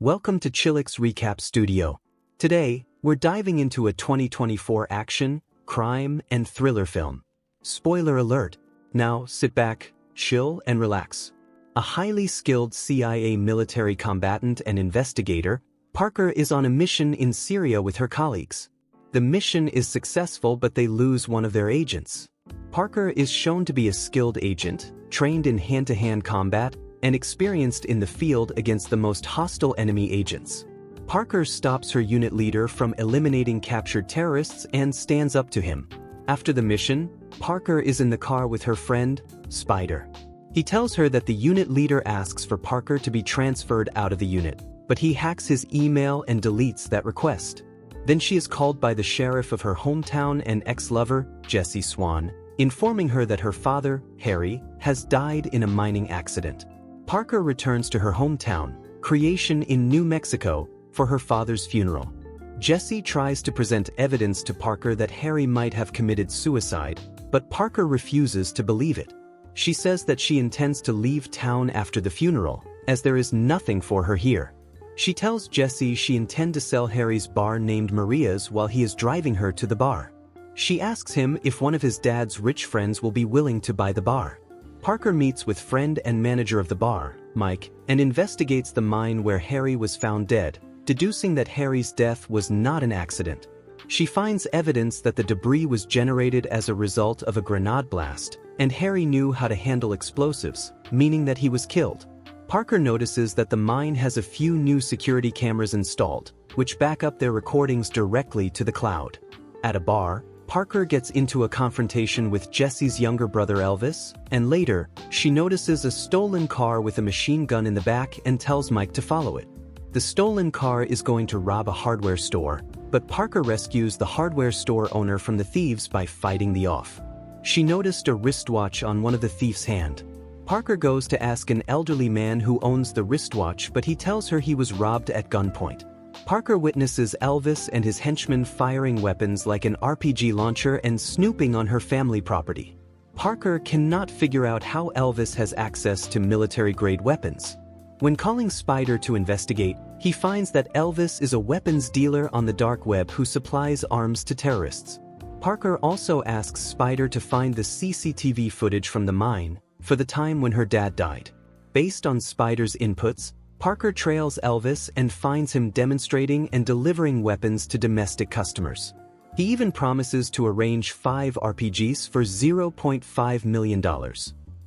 Welcome to Chillick's Recap Studio. Today, we're diving into a 2024 action, crime, and thriller film. Spoiler alert. Now, sit back, chill, and relax. A highly skilled CIA military combatant and investigator, Parker is on a mission in Syria with her colleagues. The mission is successful, but they lose one of their agents. Parker is shown to be a skilled agent, trained in hand-to-hand combat, and experienced in the field against the most hostile enemy agents. Parker stops her unit leader from eliminating captured terrorists and stands up to him. After the mission, Parker is in the car with her friend, Spider. He tells her that the unit leader asks for Parker to be transferred out of the unit, but he hacks his email and deletes that request. Then she is called by the sheriff of her hometown and ex-lover, Jesse Swan, informing her that her father, Harry, has died in a mining accident. Parker returns to her hometown, Creation in New Mexico, for her father's funeral. Jesse tries to present evidence to Parker that Harry might have committed suicide, but Parker refuses to believe it. She says that she intends to leave town after the funeral, as there is nothing for her here. She tells Jesse she intends to sell Harry's bar named Maria's while he is driving her to the bar. She asks him if one of his dad's rich friends will be willing to buy the bar. Parker meets with friend and manager of the bar, Mike, and investigates the mine where Harry was found dead, deducing that Harry's death was not an accident. She finds evidence that the debris was generated as a result of a grenade blast, and Harry knew how to handle explosives, meaning that he was killed. Parker notices that the mine has a few new security cameras installed, which back up their recordings directly to the cloud. At a bar, Parker gets into a confrontation with Jesse's younger brother Elvis, and later, she notices a stolen car with a machine gun in the back and tells Mike to follow it. The stolen car is going to rob a hardware store, but Parker rescues the hardware store owner from the thieves by fighting the off. She noticed a wristwatch on one of the thief's hand. Parker goes to ask an elderly man who owns the wristwatch, but he tells her he was robbed at gunpoint. Parker witnesses Elvis and his henchmen firing weapons like an RPG launcher and snooping on her family property. Parker cannot figure out how Elvis has access to military-grade weapons. When calling Spider to investigate, he finds that Elvis is a weapons dealer on the dark web who supplies arms to terrorists. Parker also asks Spider to find the CCTV footage from the mine for the time when her dad died. Based on Spider's inputs, Parker trails Elvis and finds him demonstrating and delivering weapons to domestic customers. He even promises to arrange 5 RPGs for $0.5 million.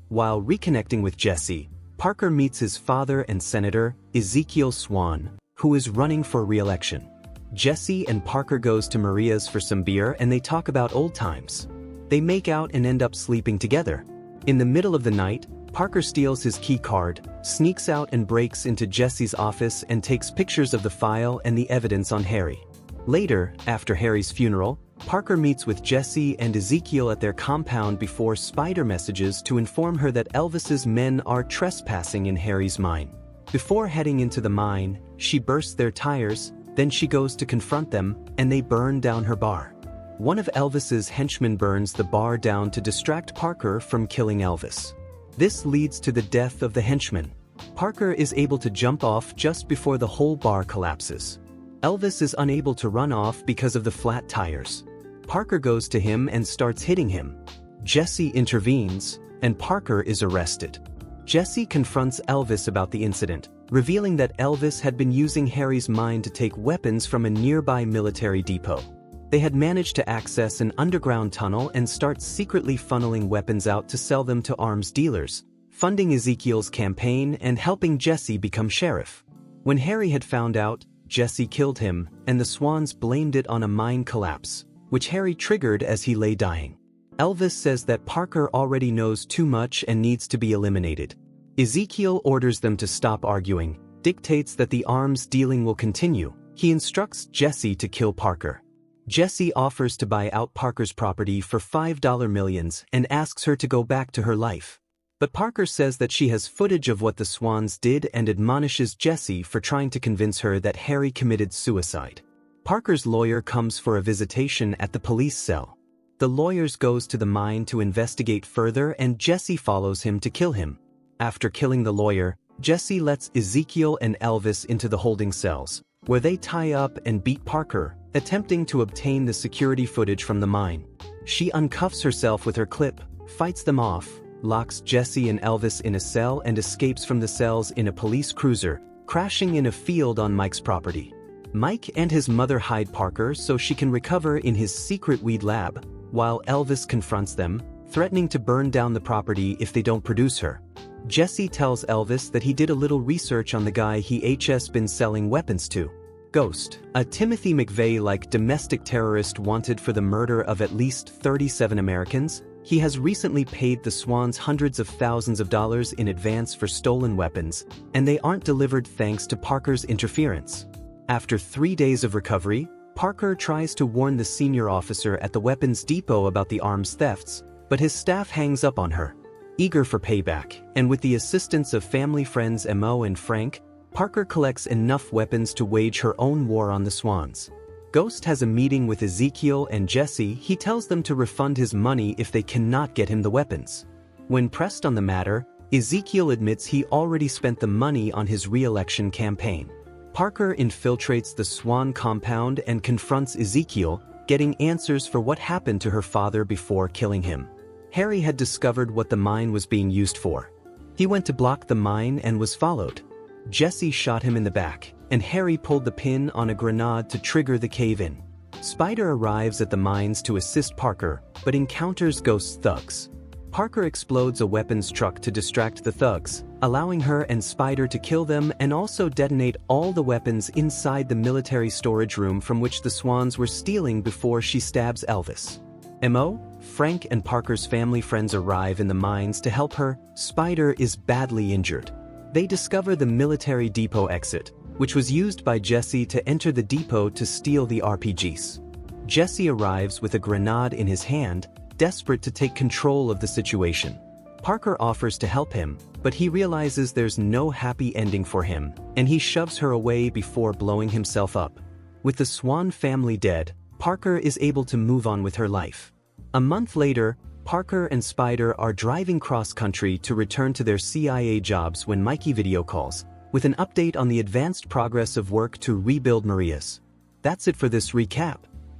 While reconnecting with Jesse, Parker meets his father and Senator, Ezekiel Swan, who is running for re-election. Jesse and Parker goes to Maria's for some beer and they talk about old times. They make out and end up sleeping together. In the middle of the night, Parker steals his key card, sneaks out and breaks into Jesse's office and takes pictures of the file and the evidence on Harry. Later, after Harry's funeral, Parker meets with Jesse and Ezekiel at their compound before Spider messages to inform her that Elvis's men are trespassing in Harry's mine. Before heading into the mine, she bursts their tires, then she goes to confront them, and they burn down her bar. One of Elvis's henchmen burns the bar down to distract Parker from killing Elvis. This leads to the death of the henchman. Parker is able to jump off just before the whole bar collapses. Elvis is unable to run off because of the flat tires. Parker goes to him and starts hitting him. Jesse intervenes, and Parker is arrested. Jesse confronts Elvis about the incident, revealing that Elvis had been using Harry's mine to take weapons from a nearby military depot. They had managed to access an underground tunnel and start secretly funneling weapons out to sell them to arms dealers, funding Ezekiel's campaign and helping Jesse become sheriff. When Harry had found out, Jesse killed him, and the Swans blamed it on a mine collapse, which Harry triggered as he lay dying. Elvis says that Parker already knows too much and needs to be eliminated. Ezekiel orders them to stop arguing, dictates that the arms dealing will continue. He instructs Jesse to kill Parker. Jesse offers to buy out Parker's property for $5 millions and asks her to go back to her life. But Parker says that she has footage of what the Swans did and admonishes Jesse for trying to convince her that Harry committed suicide. Parker's lawyer comes for a visitation at the police cell. The lawyer goes to the mine to investigate further and Jesse follows him to kill him. After killing the lawyer, Jesse lets Ezekiel and Elvis into the holding cells, where they tie up and beat Parker, attempting to obtain the security footage from the mine. She uncuffs herself with her clip, fights them off, locks Jesse and Elvis in a cell and escapes from the cells in a police cruiser, crashing in a field on Mike's property. Mike and his mother hide Parker so she can recover in his secret weed lab, while Elvis confronts them, threatening to burn down the property if they don't produce her. Jesse tells Elvis that he did a little research on the guy he's been selling weapons to. Ghost, a Timothy McVeigh-like domestic terrorist wanted for the murder of at least 37 Americans. He has recently paid the Swans hundreds of thousands of dollars in advance for stolen weapons, and they aren't delivered thanks to Parker's interference. After 3 days of recovery, Parker tries to warn the senior officer at the weapons depot about the arms thefts, but his staff hangs up on her. Eager for payback, and with the assistance of family friends Mo and Frank, Parker collects enough weapons to wage her own war on the Swans. Ghost has a meeting with Ezekiel and Jesse. He tells them to refund his money if they cannot get him the weapons. When pressed on the matter, Ezekiel admits he already spent the money on his re-election campaign. Parker infiltrates the Swan compound and confronts Ezekiel, getting answers for what happened to her father before killing him. Harry had discovered what the mine was being used for. He went to block the mine and was followed. Jesse shot him in the back, and Harry pulled the pin on a grenade to trigger the cave-in. Spider arrives at the mines to assist Parker, but encounters Ghost's thugs. Parker explodes a weapons truck to distract the thugs, allowing her and Spider to kill them and also detonate all the weapons inside the military storage room from which the Swans were stealing before she stabs Elvis. Mo, Frank and Parker's family friends arrive in the mines to help her. Spider is badly injured. They discover the military depot exit, which was used by Jesse to enter the depot to steal the RPGs. Jesse arrives with a grenade in his hand, desperate to take control of the situation. Parker offers to help him, but he realizes there's no happy ending for him, and he shoves her away before blowing himself up. With the Swan family dead, Parker is able to move on with her life. A month later, Parker and Spider are driving cross-country to return to their CIA jobs when Mikey video calls, with an update on the advanced progress of work to rebuild Maria's. That's it for this recap.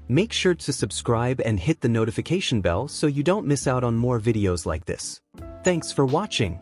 Make sure to subscribe and hit the notification bell so you don't miss out on more videos like this. Thanks for watching.